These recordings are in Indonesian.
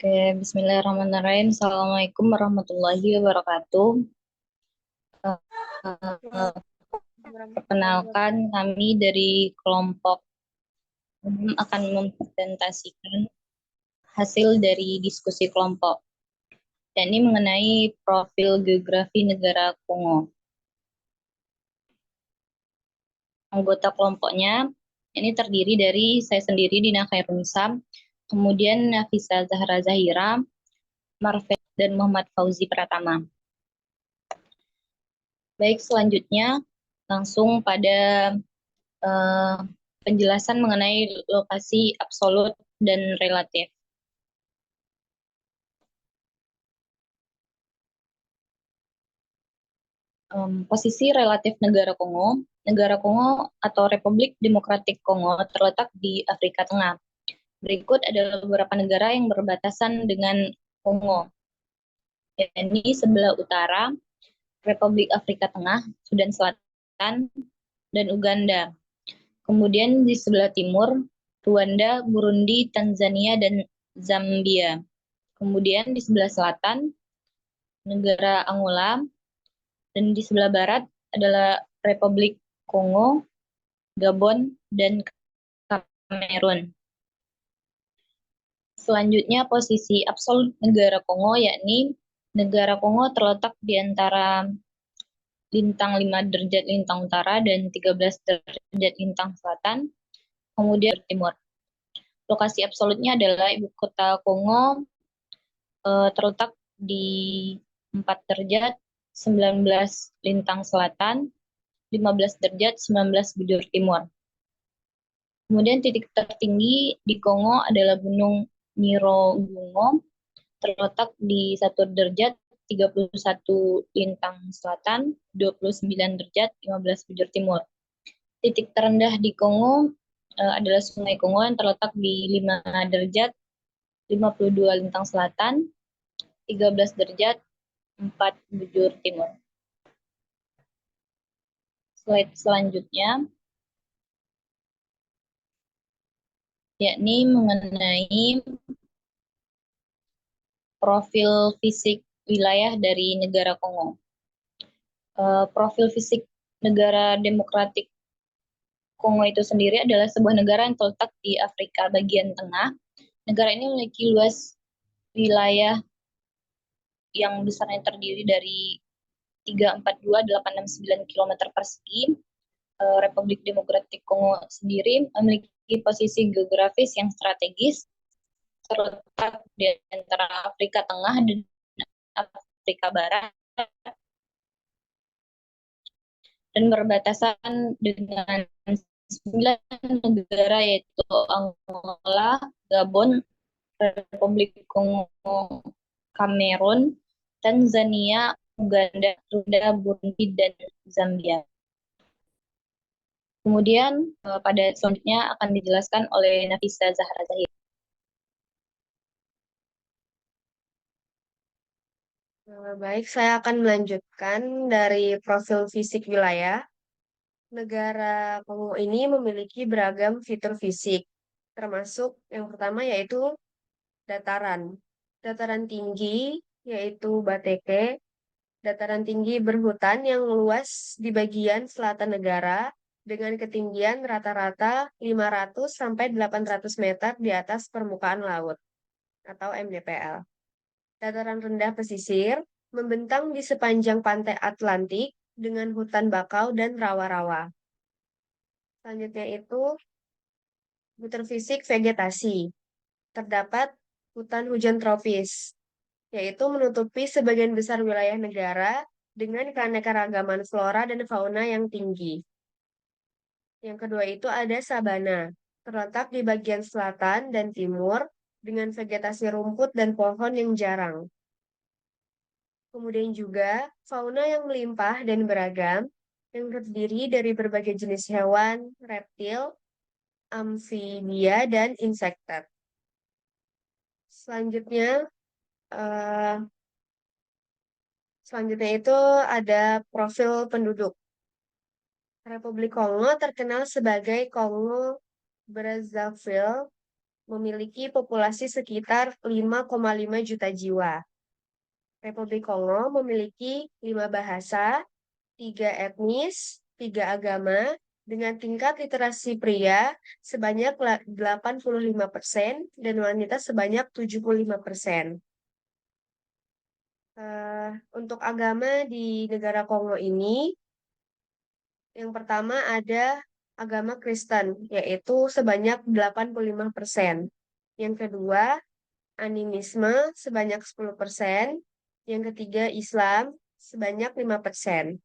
Oke, Bismillahirrahmanirrahim. Assalamualaikum warahmatullahi wabarakatuh. Eh, Warahmatullahi Perkenalkan, wabarakatuh. kami dari kelompok akan mempresentasikan hasil dari diskusi kelompok, yakni mengenai profil geografi negara Kongo. Anggota kelompoknya ini terdiri dari saya sendiri, Dina Khairunisa, kemudian Nafisa Zahra Zahira, Marvel, dan Muhammad Fauzi Pratama. Baik, selanjutnya langsung pada eh, penjelasan mengenai lokasi absolut dan relatif. Posisi relatif negara Kongo atau Republik Demokratik Kongo terletak di Afrika Tengah. Berikut adalah beberapa negara yang berbatasan dengan Kongo, yakni sebelah utara Republik Afrika Tengah, Sudan Selatan, dan Uganda. Kemudian di sebelah timur Rwanda, Burundi, Tanzania, dan Zambia. Kemudian di sebelah selatan negara Angola, dan di sebelah barat adalah Republik Kongo, Gabon, dan Kamerun. Selanjutnya posisi absolut negara Kongo, yakni negara Kongo terletak di antara lintang 5 derajat lintang utara dan 13 derajat lintang selatan, kemudian timur. Lokasi absolutnya adalah ibu kota Kongo terletak di 4 derajat 19 lintang selatan, 15 derajat 19 bujur timur. Kemudian titik tertinggi di Kongo adalah Gunung Nyiragongo, terletak di 1 derajat 31 lintang selatan, 29 derajat 15 bujur timur. Titik terendah di Kongo adalah Sungai Kongo yang terletak di 5 derajat 52 lintang selatan, 13 derajat 4 bujur timur. Slide selanjutnya, yakni mengenai profil fisik wilayah dari negara Kongo. Profil fisik negara Demokratik Kongo itu sendiri adalah sebuah negara yang terletak di Afrika bagian tengah. Negara ini memiliki luas wilayah yang besarnya terdiri dari 342.869 km persegi. Republik Demokratik Kongo sendiri memiliki posisi geografis yang strategis, terletak di antara Afrika Tengah dan Afrika Barat, dan berbatasan dengan 9 negara, yaitu Angola, Gabon, Republik Kongo, Kamerun, Tanzania, Uganda, Rwanda, Burundi, dan Zambia. Kemudian pada selanjutnya akan dijelaskan oleh Nafisa Zahra Zahir. Baik, saya akan melanjutkan dari profil fisik wilayah. Negara Kongo ini memiliki beragam fitur fisik, termasuk yang pertama yaitu dataran. Dataran tinggi yaitu Bateke, dataran tinggi berhutan yang luas di bagian selatan negara dengan ketinggian rata-rata 500 sampai 800 meter di atas permukaan laut atau MDPL. Dataran rendah pesisir membentang di sepanjang pantai Atlantik dengan hutan bakau dan rawa-rawa. Selanjutnya itu fitur fisik vegetasi. Terdapat hutan hujan tropis, yaitu menutupi sebagian besar wilayah negara dengan keanekaragaman flora dan fauna yang tinggi. Yang kedua itu ada sabana, terletak di bagian selatan dan timur dengan vegetasi rumput dan pohon yang jarang. Kemudian juga fauna yang melimpah dan beragam, yang terdiri dari berbagai jenis hewan, reptil, amfibia, dan insekta. Selanjutnya, eh, selanjutnya itu ada profil penduduk. Republik Kongo terkenal sebagai Kongo Brazzaville memiliki populasi sekitar 5,5 juta jiwa. Republik Kongo memiliki 5 bahasa, 3 etnis, 3 agama, dengan tingkat literasi pria sebanyak 85% dan wanita sebanyak 75%. Untuk agama di negara Kongo ini, yang pertama ada agama Kristen, yaitu sebanyak 85%. Yang kedua, animisme sebanyak 10%. Yang ketiga, Islam sebanyak 5%.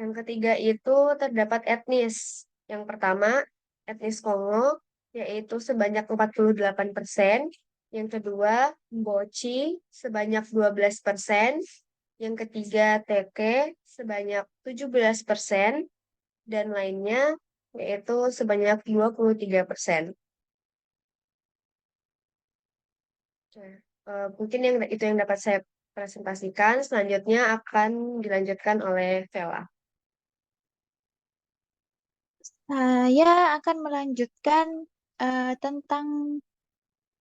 Yang ketiga itu terdapat etnis. Yang pertama, etnis Kongo, yaitu sebanyak 48%. Yang kedua, Mboci sebanyak 12%. Yang ketiga, Teke sebanyak 17%. Dan lainnya, yaitu sebanyak 23%. Nah, mungkin itu yang dapat saya presentasikan. Selanjutnya akan dilanjutkan oleh Vela. Saya akan melanjutkan tentang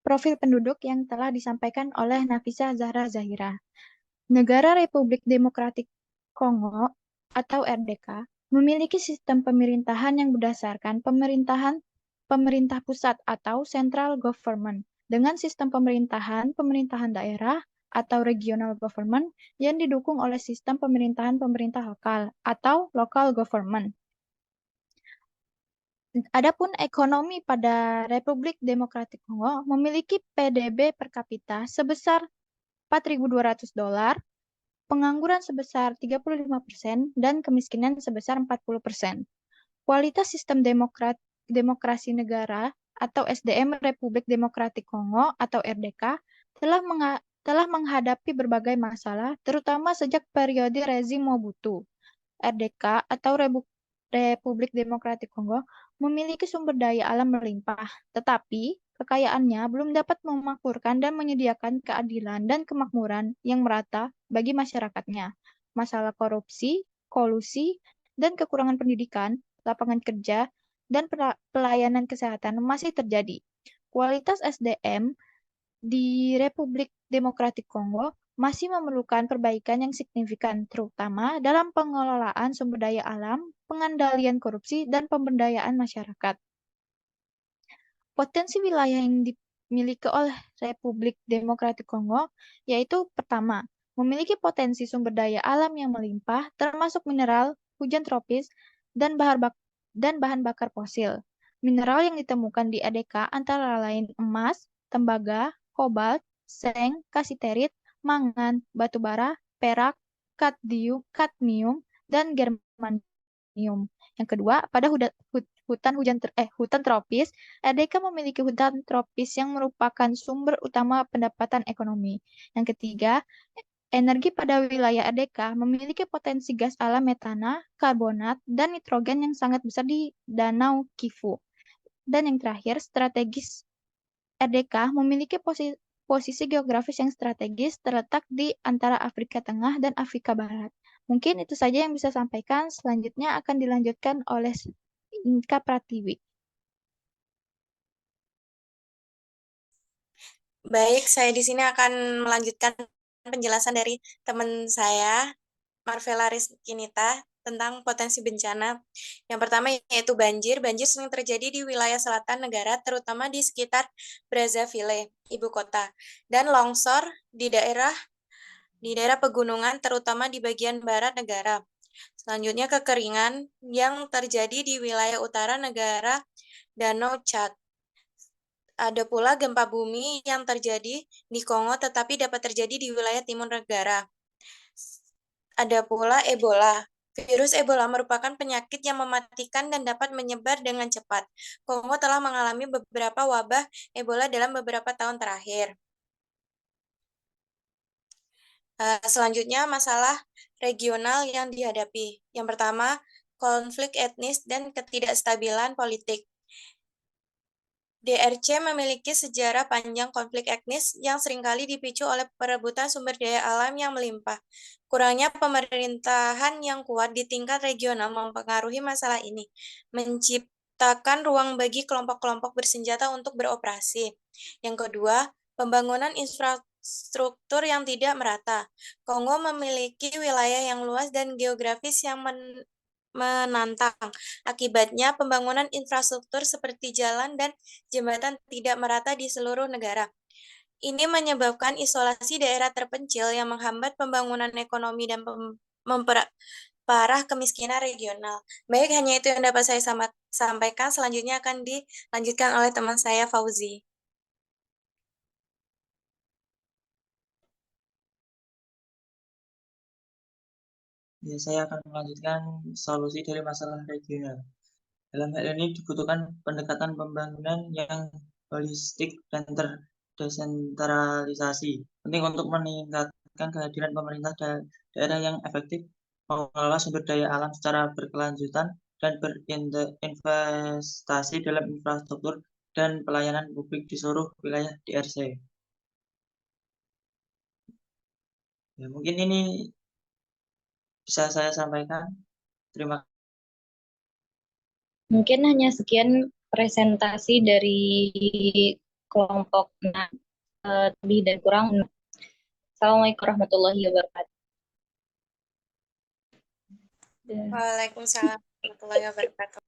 profil penduduk yang telah disampaikan oleh Nafisa Zahra Zahira. Negara Republik Demokratik Kongo atau RDK memiliki sistem pemerintahan yang berdasarkan pemerintah pusat atau central government dengan sistem pemerintahan daerah atau regional government yang didukung oleh sistem pemerintahan pemerintah lokal atau local government. Adapun ekonomi pada Republik Demokratik Kongo memiliki PDB per kapita sebesar $4.200, pengangguran sebesar 35%, dan kemiskinan sebesar 40%. Kualitas sistem demokrasi negara atau SDM Republik Demokratik Kongo atau RDK telah menghadapi berbagai masalah, terutama sejak periode rezim Mobutu. RDK atau Republik Demokratik Kongo memiliki sumber daya alam melimpah, tetapi kekayaannya belum dapat memakmurkan dan menyediakan keadilan dan kemakmuran yang merata bagi masyarakatnya. Masalah korupsi, kolusi, dan kekurangan pendidikan, lapangan kerja, dan pelayanan kesehatan masih terjadi. Kualitas SDM di Republik Demokratik Kongo masih memerlukan perbaikan yang signifikan, terutama dalam pengelolaan sumber daya alam, pengendalian korupsi, dan pemberdayaan masyarakat. Potensi wilayah yang dimiliki oleh Republik Demokratik Kongo yaitu pertama, memiliki potensi sumber daya alam yang melimpah, termasuk mineral, hujan tropis, dan bahan bakar fosil. Mineral yang ditemukan di ADK antara lain emas, tembaga, kobalt, seng, kasiterit, mangan, batu bara, perak, kadmium, dan germanium. Yang kedua, pada hutan tropis, RDK memiliki hutan tropis yang merupakan sumber utama pendapatan ekonomi. Yang ketiga, energi pada wilayah RDK memiliki potensi gas alam metana, karbonat, dan nitrogen yang sangat besar di Danau Kivu. Dan yang terakhir, strategis RDK memiliki posisi geografis yang strategis terletak di antara Afrika Tengah dan Afrika Barat. Mungkin itu saja yang bisa saya sampaikan. Selanjutnya akan dilanjutkan oleh Inka Pratiwi. Baik, saya di sini akan melanjutkan penjelasan dari teman saya, Marvela Rizkinita, tentang potensi bencana. Yang pertama yaitu banjir. Banjir sering terjadi di wilayah selatan negara, terutama di sekitar Brazzaville, ibu kota, dan longsor di daerah pegunungan, terutama di bagian barat negara. Selanjutnya kekeringan yang terjadi di wilayah utara negara Danau Chad. Ada pula gempa bumi yang terjadi di Kongo tetapi dapat terjadi di wilayah timur negara. Ada pula Ebola. Virus Ebola merupakan penyakit yang mematikan dan dapat menyebar dengan cepat. Kongo telah mengalami beberapa wabah Ebola dalam beberapa tahun terakhir. Selanjutnya masalah regional yang dihadapi. Yang pertama, konflik etnis dan ketidakstabilan politik. DRC memiliki sejarah panjang konflik etnis yang seringkali dipicu oleh perebutan sumber daya alam yang melimpah. Kurangnya pemerintahan yang kuat di tingkat regional mempengaruhi masalah ini, menciptakan ruang bagi kelompok-kelompok bersenjata untuk beroperasi. Yang kedua, pembangunan infrastruktur yang tidak merata. Kongo memiliki wilayah yang luas dan geografis yang menantang. Akibatnya, pembangunan infrastruktur seperti jalan dan jembatan tidak merata di seluruh negara. Ini menyebabkan isolasi daerah terpencil yang menghambat pembangunan ekonomi dan memperparah kemiskinan regional. Baik, hanya itu yang dapat saya sampaikan. Selanjutnya akan dilanjutkan oleh teman saya, Fauzi. Ya, saya akan melanjutkan solusi dari masalah regional. Dalam hal ini dibutuhkan pendekatan pembangunan yang holistik dan terdesentralisasi. Penting untuk meningkatkan kehadiran pemerintah daerah yang efektif, mengelola sumber daya alam secara berkelanjutan, dan berinvestasi dalam infrastruktur dan pelayanan publik di seluruh wilayah DRC. Ya, mungkin ini bisa saya sampaikan. Terima kasih. Mungkin hanya sekian presentasi dari kelompok lebih dan kurang. Assalamualaikum warahmatullahi wabarakatuh. Waalaikumsalam warahmatullahi wabarakatuh.